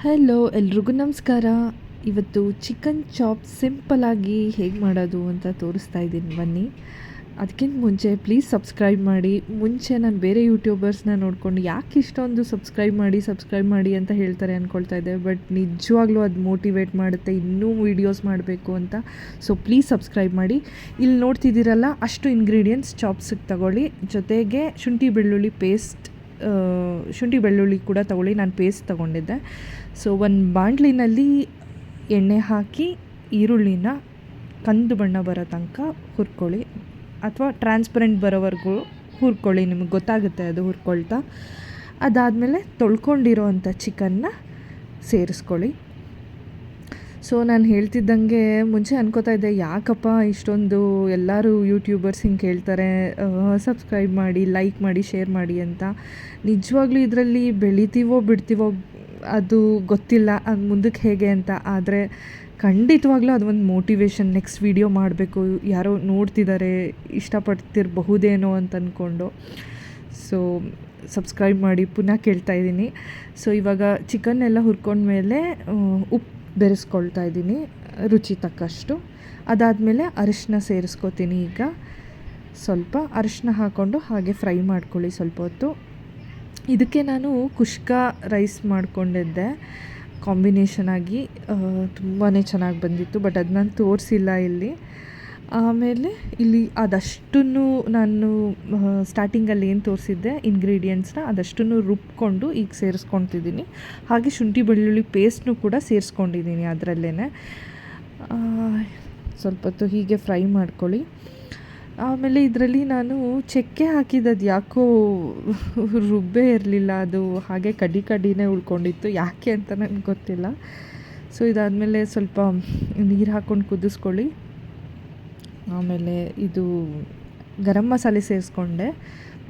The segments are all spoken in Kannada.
ಹಲೋ ಎಲ್ರಿಗೂ ನಮಸ್ಕಾರ. ಇವತ್ತು ಚಿಕನ್ ಚಾಪ್ ಸಿಂಪಲ್ಲಾಗಿ ಹೇಗೆ ಮಾಡೋದು ಅಂತ ತೋರಿಸ್ತಾ ಇದ್ದೀನಿ, ಬನ್ನಿ. ಅದಕ್ಕಿಂತ ಮುಂಚೆ ಪ್ಲೀಸ್ ಸಬ್ಸ್ಕ್ರೈಬ್ ಮಾಡಿ. ಮುಂಚೆ ನಾನು ಬೇರೆ ಯೂಟ್ಯೂಬರ್ಸ್ನ ನೋಡಿಕೊಂಡು ಯಾಕೆ ಇಷ್ಟೊಂದು ಸಬ್ಸ್ಕ್ರೈಬ್ ಮಾಡಿ ಅಂತ ಹೇಳ್ತಾರೆ ಅಂದ್ಕೊಳ್ತಾ ಇದ್ದೆ. ಬಟ್ ನಿಜವಾಗ್ಲೂ ಅದು ಮೋಟಿವೇಟ್ ಮಾಡುತ್ತೆ ಇನ್ನೂ ವೀಡಿಯೋಸ್ ಮಾಡಬೇಕು ಅಂತ. ಸೊ ಪ್ಲೀಸ್ ಸಬ್ಸ್ಕ್ರೈಬ್ ಮಾಡಿ. ಇಲ್ಲಿ ನೋಡ್ತಿದ್ದೀರಲ್ಲ, ಅಷ್ಟು ಇಂಗ್ರೀಡಿಯೆಂಟ್ಸ್ ಚಾಪ್ಸಿಗೆ ತಗೊಳ್ಳಿ. ಜೊತೆಗೆ ಶುಂಠಿ ಬೆಳ್ಳುಳ್ಳಿ ಕೂಡ ತಗೊಳ್ಳಿ. ನಾನು ಪೇಸ್ಟ್ ತೊಗೊಂಡಿದ್ದೆ. ಸೊ ಒಂದು ಬಾಣಲಿನಲ್ಲಿ ಎಣ್ಣೆ ಹಾಕಿ ಈರುಳ್ಳಿನ ಕಂದು ಬಣ್ಣ ಬರೋ ತನಕ ಹುರ್ಕೊಳ್ಳಿ, ಅಥವಾ ಟ್ರಾನ್ಸ್ಪರೆಂಟ್ ಬರೋವರೆಗೂ ಹುರ್ಕೊಳ್ಳಿ. ನಿಮಗೆ ಗೊತ್ತಾಗುತ್ತೆ ಅದು ಹುರ್ಕೊಳ್ತಾ. ಅದಾದಮೇಲೆ ತೊಳ್ಕೊಂಡಿರೋ ಅಂಥ ಚಿಕನ್ನ ಸೇರಿಸ್ಕೊಳ್ಳಿ. ಸೊ ನಾನು ಹೇಳ್ತಿದ್ದಂಗೆ ಮುಂಚೆ ಅನ್ಕೋತಾ ಇದ್ದೆ, ಯಾಕಪ್ಪ ಇಷ್ಟೊಂದು ಎಲ್ಲರೂ ಯೂಟ್ಯೂಬರ್ಸ್ ಹಿಂಗೆ ಕೇಳ್ತಾರೆ, ಸಬ್ಸ್ಕ್ರೈಬ್ ಮಾಡಿ, ಲೈಕ್ ಮಾಡಿ, ಶೇರ್ ಮಾಡಿ ಅಂತ. ನಿಜವಾಗ್ಲೂ ಇದರಲ್ಲಿ ಬೆಳಿತೀವೋ ಬಿಡ್ತೀವೋ ಅದು ಗೊತ್ತಿಲ್ಲ, ಅದು ಮುಂದಕ್ಕೆ ಹೇಗೆ ಅಂತ. ಆದರೆ ಖಂಡಿತವಾಗ್ಲೂ ಅದು ಒಂದು ಮೋಟಿವೇಶನ್. ನೆಕ್ಸ್ಟ್ ವೀಡಿಯೋ ಮಾಡಬೇಕು, ಯಾರೋ ನೋಡ್ತಿದ್ದಾರೆ, ಇಷ್ಟಪಡ್ತಿರಬಹುದೇನೋ ಅಂತ ಅಂದ್ಕೊಂಡು. ಸೊ ಸಬ್ಸ್ಕ್ರೈಬ್ ಮಾಡಿ ಪುನಃ ಕೇಳ್ತಾ ಇದ್ದೀನಿ. ಸೊ ಇವಾಗ ಚಿಕನ್ನೆಲ್ಲ ಹುರ್ಕೊಂಡ್ಮೇಲೆ ಉಪ್ಪು ಬೆರೆಸ್ಕೊಳ್ತಾ ಇದ್ದೀನಿ ರುಚಿ ತಕ್ಕಷ್ಟು. ಅದಾದಮೇಲೆ ಅರಿಶಿನ ಸೇರಿಸ್ಕೋತೀನಿ. ಈಗ ಸ್ವಲ್ಪ ಅರಿಶಿನ ಹಾಕ್ಕೊಂಡು ಹಾಗೆ ಫ್ರೈ ಮಾಡ್ಕೊಳ್ಳಿ ಸ್ವಲ್ಪ ಹೊತ್ತು. ಇದಕ್ಕೆ ನಾನು ಕುಷ್ಕ ರೈಸ್ ಮಾಡ್ಕೊಂಡಿದ್ದೆ ಕಾಂಬಿನೇಷನ್ ಆಗಿ, ತುಂಬಾ ಚೆನ್ನಾಗಿ ಬಂದಿತ್ತು. ಬಟ್ ಅದು ನಾನು ತೋರಿಸಿಲ್ಲ ಇಲ್ಲಿ. ಆಮೇಲೆ ಇಲ್ಲಿ ಅದಷ್ಟನ್ನು ನಾನು ಸ್ಟಾರ್ಟಿಂಗಲ್ಲಿ ಏನು ತೋರಿಸಿದ್ದೆ ಇಂಗ್ರೀಡಿಯೆಂಟ್ಸ್ನ ಅದಷ್ಟನ್ನು ರುಬ್ಕೊಂಡು ಈಗ ಸೇರಿಸ್ಕೊತಿದ್ದೀನಿ. ಹಾಗೆ ಶುಂಠಿ ಬೆಳ್ಳುಳ್ಳಿ ಪೇಸ್ಟ್ನು ಕೂಡ ಸೇರಿಸ್ಕೊಂಡಿದ್ದೀನಿ ಅದರಲ್ಲೇ. ಸ್ವಲ್ಪ ಹೊತ್ತು ಹೀಗೆ ಫ್ರೈ ಮಾಡ್ಕೊಳ್ಳಿ. ಆಮೇಲೆ ಇದರಲ್ಲಿ ನಾನು ಚಕ್ಕೆ ಹಾಕಿದ್ದು ಯಾಕೋ ರುಬ್ಬೇ ಇರಲಿಲ್ಲ, ಅದು ಹಾಗೆ ಕಡ್ಡಿನೇ ಉಳ್ಕೊಂಡಿತ್ತು. ಯಾಕೆ ಅಂತ ನನಗೆ ಗೊತ್ತಿಲ್ಲ. ಸೊ ಇದಾದಮೇಲೆ ಸ್ವಲ್ಪ ನೀರು ಹಾಕ್ಕೊಂಡು ಕುದಿಸ್ಕೊಳ್ಳಿ. ಆಮೇಲೆ ಇದು ಗರಂ ಮಸಾಲೆ ಸೇರಿಸ್ಕೊಂಡೆ,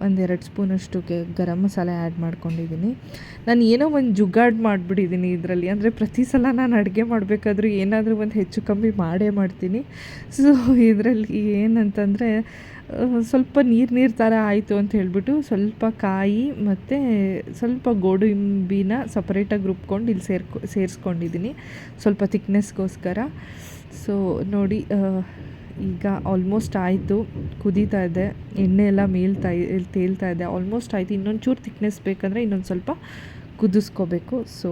1-2 ಸ್ಪೂನಷ್ಟು ಗರಂ ಮಸಾಲೆ ಆ್ಯಡ್ ಮಾಡ್ಕೊಂಡಿದ್ದೀನಿ. ನಾನು ಏನೋ ಒಂದು ಜುಗಾಡ್ ಮಾಡಿಬಿಟ್ಟಿದ್ದೀನಿ ಇದರಲ್ಲಿ. ಅಂದರೆ ಪ್ರತಿ ಸಲ ನಾನು ಅಡುಗೆ ಮಾಡಬೇಕಾದ್ರೂ ಏನಾದರೂ ಒಂದು ಹೆಚ್ಚು ಕಮ್ಮಿ ಮಾಡೇ ಮಾಡ್ತೀನಿ. ಸೊ ಇದರಲ್ಲಿ ಏನಂತಂದರೆ ಸ್ವಲ್ಪ ನೀರು ಥರ ಆಯಿತು ಅಂತ ಹೇಳಿಬಿಟ್ಟು ಸ್ವಲ್ಪ ಕಾಯಿ ಮತ್ತು ಸ್ವಲ್ಪ ಗೋಡಂಬಿನ ಸಪ್ರೇಟಾಗಿ ರುಬ್ಕೊಂಡು ಇಲ್ಲಿ ಸೇರಿಸ್ಕೊಂಡಿದ್ದೀನಿ ಸ್ವಲ್ಪ ಥಿಕ್ನೆಸ್ಗೋಸ್ಕರ. ಸೊ ನೋಡಿ, ಈಗ ಆಲ್ಮೋಸ್ಟ್ ಆಯಿತು, ಕುದೀತಾ ಇದೆ, ಎಣ್ಣೆ ಎಲ್ಲ ತೇಲ್ತಾ ಇದೆ, ಆಲ್ಮೋಸ್ಟ್ ಆಯಿತು. ಇನ್ನೊಂದು ಚೂರು ಥಿಕ್ನೆಸ್ ಬೇಕಂದರೆ ಇನ್ನೊಂದು ಸ್ವಲ್ಪ ಕುದಿಸ್ಕೋಬೇಕು. ಸೊ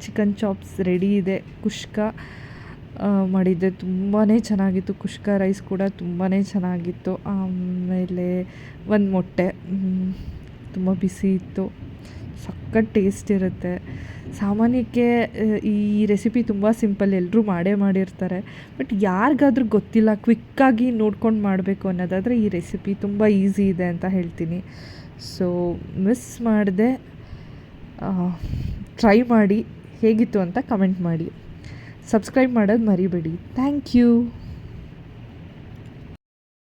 ಚಿಕನ್ ಚಾಪ್ಸ್ ರೆಡಿ ಇದೆ. ಕುಷ್ಕ ಮಾಡಿದ್ದೆ, ತುಂಬಾ ಚೆನ್ನಾಗಿತ್ತು. ಕುಷ್ಕ ರೈಸ್ ಕೂಡ ತುಂಬಾ ಚೆನ್ನಾಗಿತ್ತು. ಆಮೇಲೆ ಒಂದು ಮೊಟ್ಟೆ ತುಂಬ ಬಿಸಿ ಇತ್ತು, ಸಖತ್ ಟೇಸ್ಟ್ ಇರುತ್ತೆ. ಸಾಮಾನ್ಯಕ್ಕೆ ಈ ರೆಸಿಪಿ ತುಂಬ ಸಿಂಪಲ್, ಎಲ್ಲರೂ ಮಾಡಿರ್ತಾರೆ. ಬಟ್ ಯಾರಿಗಾದ್ರೂ ಗೊತ್ತಿಲ್ಲ, ಕ್ವಿಕ್ಕಾಗಿ ನೋಡ್ಕೊಂಡು ಮಾಡಬೇಕು ಅನ್ನೋದಾದರೆ ಈ ರೆಸಿಪಿ ತುಂಬ ಈಸಿ ಇದೆ ಅಂತ ಹೇಳ್ತೀನಿ. ಸೊ ಮಿಸ್ ಮಾಡದೆ ಟ್ರೈ ಮಾಡಿ, ಹೇಗಿತ್ತು ಅಂತ ಕಮೆಂಟ್ ಮಾಡಿ. ಸಬ್ಸ್ಕ್ರೈಬ್ ಮಾಡೋದು ಮರಿಬೇಡಿ. Thank you.